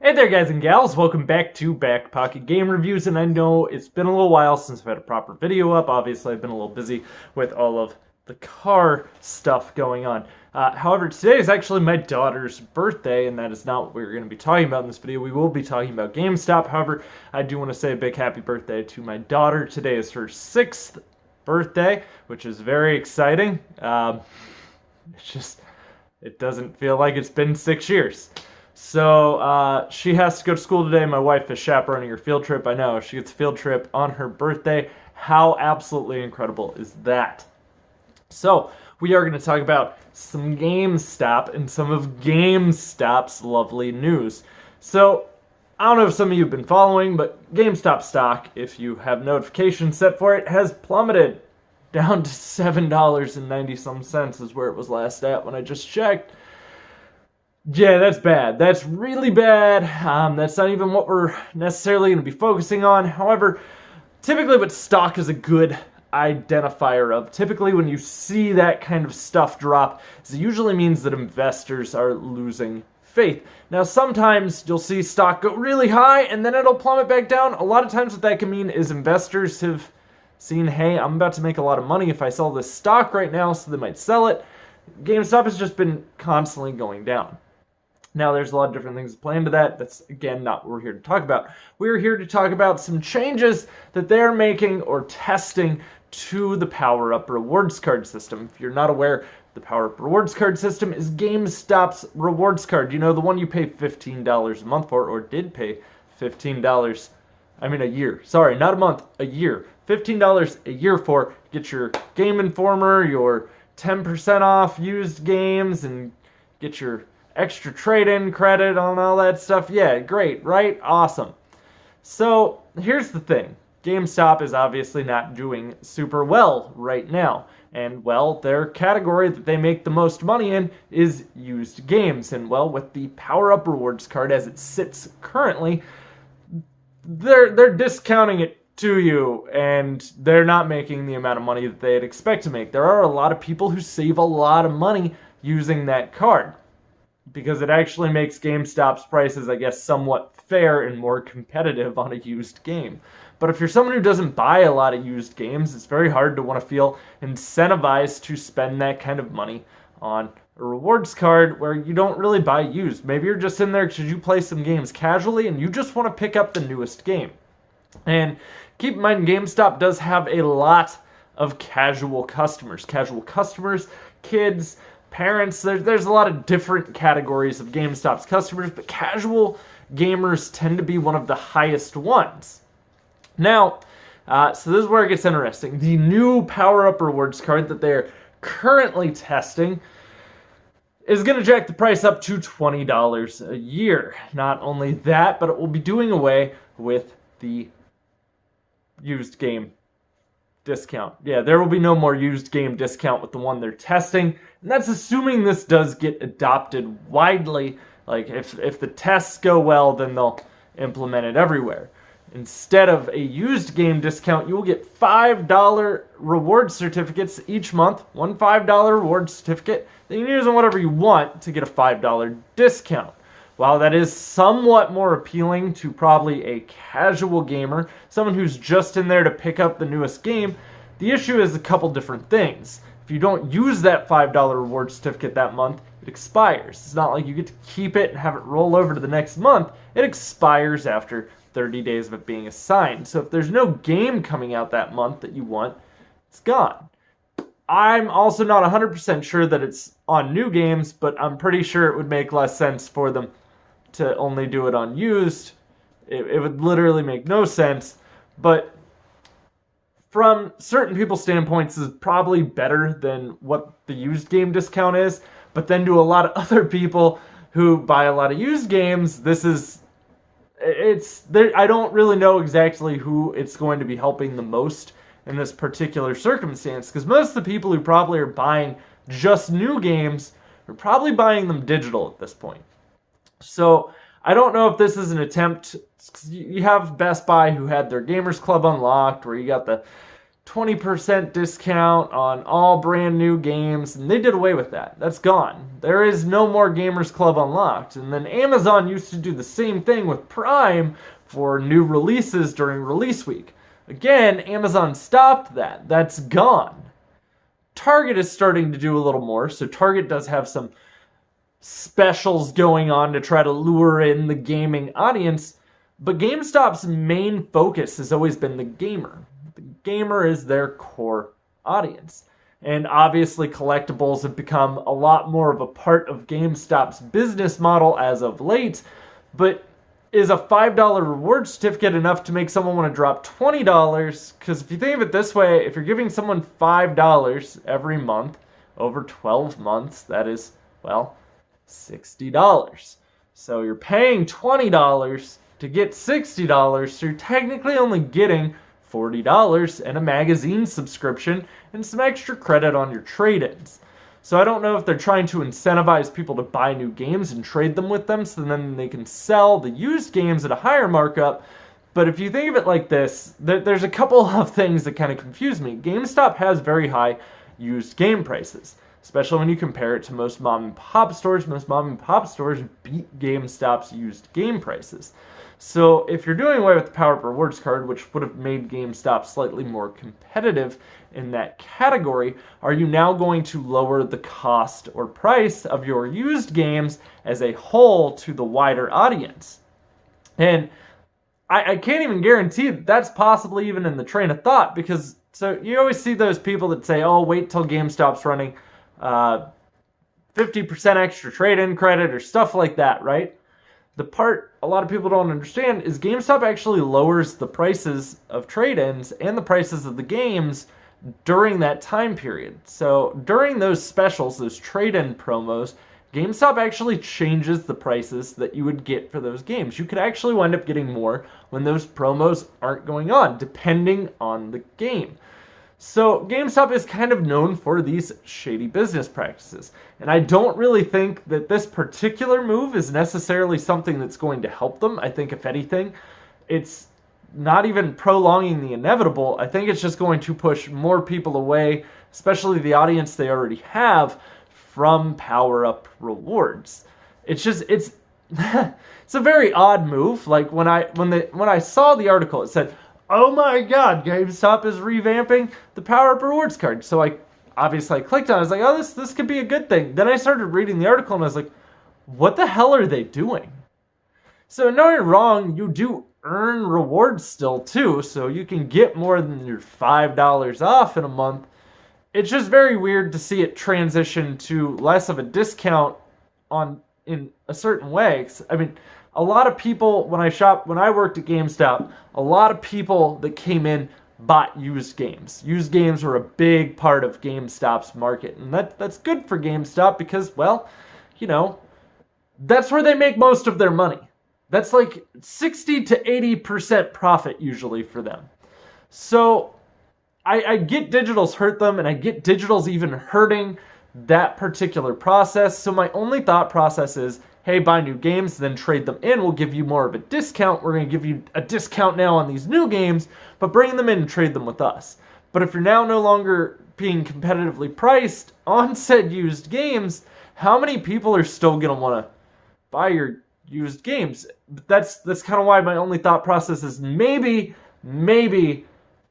Hey there guys and gals, welcome back to Back Pocket Game Reviews, and I know it's been a little while since I've had a proper video up. Obviously I've been a little busy with all of the car stuff going on. However, today is actually my daughter's birthday, and that is not what we're going to be talking about in this video. We will be talking about GameStop. However, I do want to say a big happy birthday to my daughter. Today is her 6th birthday, which is very exciting. It doesn't feel like it's been 6 years. So she has to go to school today. My wife is chaperoning her field trip. I know, she gets a field trip on her birthday. How absolutely incredible is that? So we are going to talk about some GameStop and some of GameStop's lovely news. So I don't know if some of you have been following, but GameStop stock, if you have notifications set for it, has plummeted down to $7.90 is where it was last at when I just checked. Yeah, that's bad. That's really bad. That's not even what we're necessarily going to be focusing on. However, typically what stock is a good identifier of. Typically when you see that kind of stuff drop, it usually means that investors are losing faith. Now, sometimes you'll see stock go really high and then it'll plummet back down. A lot of times what that can mean is investors have seen, hey, I'm about to make a lot of money if I sell this stock right now, so they might sell it. GameStop has just been constantly going down. Now, there's a lot of different things that play into that. That's, again, not what we're here to talk about. We're here to talk about some changes that they're making or testing to the Power Up Rewards card system. If you're not aware, the Power Up Rewards card system is GameStop's rewards card. You know, the one you pay $15 a month for, or did pay $15, a year. Sorry, not a month, a year. $15 a year for. Get your Game Informer, your 10% off used games, and get your extra trade-in credit on all that stuff. Yeah, great, right? Awesome. So here's the thing. GameStop is obviously not doing super well right now. And, well, their category that they make the most money in is used games. And, well, with the Power Up Rewards card as it sits currently, they're discounting it to you, and they're not making the amount of money that they'd expect to make. There are a lot of people who save a lot of money using that card, because it actually makes GameStop's prices, I guess, somewhat fair and more competitive on a used game. But if you're someone who doesn't buy a lot of used games, it's very hard to want to feel incentivized to spend that kind of money on a rewards card where you don't really buy used. Maybe you're just in there because you play some games casually and you just want to pick up the newest game. And keep in mind, GameStop does have a lot of casual customers. Casual customers, kids, parents, there's a lot of different categories of GameStop's customers, but casual gamers tend to be one of the highest ones. Now, so this is where it gets interesting. The new Power Up Rewards card that they're currently testing is going to jack the price up to $20 a year. Not only that, but it will be doing away with the used game discount. Yeah, there will be no more used game discount with the one they're testing. And that's assuming this does get adopted widely. Like, if the tests go well, then they'll implement it everywhere. Instead of a used game discount, you will get $5 reward certificates each month. One $5 reward certificate that you can use on whatever you want to get a $5 discount. While that is somewhat more appealing to probably a casual gamer, someone who's just in there to pick up the newest game, the issue is a couple different things. If you don't use that $5 reward certificate that month, it expires. It's not like you get to keep it and have it roll over to the next month. It expires after 30 days of it being assigned. So if there's no game coming out that month that you want, it's gone. I'm also not 100% sure that it's on new games, but I'm pretty sure it would make less sense for them to only do it on used. It would literally make no sense, but from certain people's standpoints, this is probably better than what the used game discount is, but then to a lot of other people who buy a lot of used games, I don't really know exactly who it's going to be helping the most in this particular circumstance, because most of the people who probably are buying just new games are probably buying them digital at this point. So I don't know if this is an attempt. You have Best Buy who had their Gamers Club unlocked, where you got the 20% discount on all brand new games, and they did away with that. That's gone. There is no more Gamers Club Unlocked. And then Amazon used to do the same thing with Prime for new releases during release week. Again, Amazon stopped that. That's gone. Target is starting to do a little more, so Target does have some specials going on to try to lure in the gaming audience, but GameStop's main focus has always been the gamer. The gamer is their core audience. And obviously collectibles have become a lot more of a part of GameStop's business model as of late, but is a $5 reward certificate enough to make someone want to drop $20? Because if you think of it this way, if you're giving someone $5 every month over 12 months, that is, well, $60. So you're paying $20 to get $60, so you're technically only getting $40 and a magazine subscription and some extra credit on your trade-ins. So I don't know if they're trying to incentivize people to buy new games and trade them with them so then they can sell the used games at a higher markup. But if you think of it like this, there's a couple of things that kind of confuse me. GameStop has very high used game prices, especially when you compare it to most mom and pop stores. Most mom and pop stores beat GameStop's used game prices. So if you're doing away with the PowerUp Rewards card, which would have made GameStop slightly more competitive in that category, are you now going to lower the cost or price of your used games as a whole to the wider audience? And I can't even guarantee that that's possibly even in the train of thought, because so you always see those people that say, oh, wait till GameStop's running 50% extra trade-in credit or stuff like that, right? The part a lot of people don't understand is GameStop actually lowers the prices of trade-ins and the prices of the games during that time period. So during those specials, those trade-in promos, GameStop actually changes the prices that you would get for those games. You could actually wind up getting more when those promos aren't going on, depending on the game. So GameStop is kind of known for these shady business practices. And I don't really think that this particular move is necessarily something that's going to help them. I think if anything, it's not even prolonging the inevitable. I think it's just going to push more people away, especially the audience they already have, from PowerUp Rewards. It's it's a very odd move. Like when I saw the article, it said, oh my god, GameStop is revamping the PowerUp Rewards card. So I clicked on it. I was like, oh, this could be a good thing. Then I started reading the article and I was like, what the hell are they doing? So no, you're wrong. You do earn rewards still too. So you can get more than your $5 off in a month. It's just very weird to see it transition to less of a discount in a certain way. I mean, a lot of people, when I worked at GameStop, a lot of people that came in bought used games. Used games were a big part of GameStop's market. And that's good for GameStop because, well, you know, that's where they make most of their money. That's like 60 to 80% profit usually for them. So I get digital's hurt them, and I get digital's even hurting that particular process. So my only thought process is, hey, buy new games, then trade them in. We'll give you more of a discount. We're going to give you a discount now on these new games, but bring them in and trade them with us. But if you're now no longer being competitively priced on said used games, how many people are still going to want to buy your used games? That's kind of why my only thought process is maybe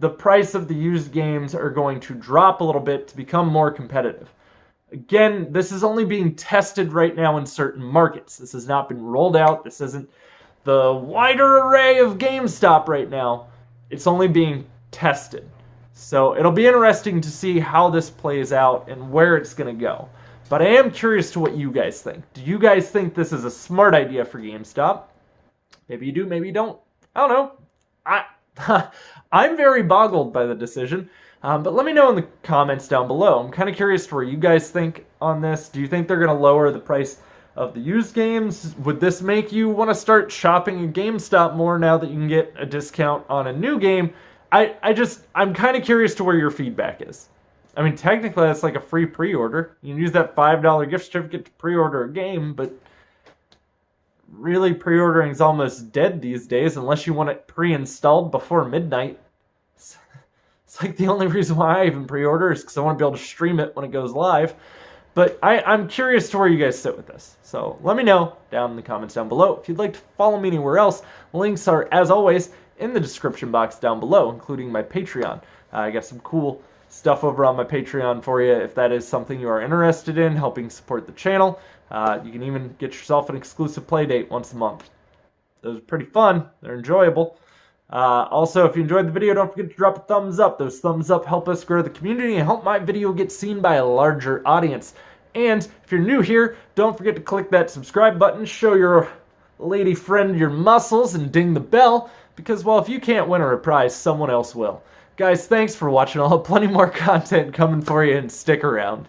the price of the used games are going to drop a little bit to become more competitive. Again, this is only being tested right now in certain markets. This has not been rolled out. This isn't the wider array of GameStop right now. It's only being tested. So it'll be interesting to see how this plays out and where it's going to go. But I am curious to what you guys think. Do you guys think this is a smart idea for GameStop? Maybe you do, maybe you don't. I don't know. I'm very boggled by the decision. But let me know in the comments down below. I'm kind of curious to where you guys think on this. Do you think they're going to lower the price of the used games? Would this make you want to start shopping at GameStop more now that you can get a discount on a new game? I'm kind of curious to where your feedback is. I mean, technically that's like a free pre-order. You can use that $5 gift certificate to pre-order a game, but really pre-ordering is almost dead these days unless you want it pre-installed before midnight. It's like the only reason why I even pre-order is because I want to be able to stream it when it goes live. But I'm curious to where you guys sit with this. So let me know down in the comments down below. If you'd like to follow me anywhere else, links are, as always, in the description box down below, including my Patreon. I got some cool stuff over on my Patreon for you if that is something you are interested in, helping support the channel. You can even get yourself an exclusive play date once a month. Those are pretty fun. They're enjoyable. Also, if you enjoyed the video, don't forget to drop a thumbs up. Those thumbs up help us grow the community and help my video get seen by a larger audience. And if you're new here, don't forget to click that subscribe button, show your lady friend your muscles, and ding the bell, because, well, if you can't win a prize, someone else will. Guys, thanks for watching. I'll have plenty more content coming for you, and stick around.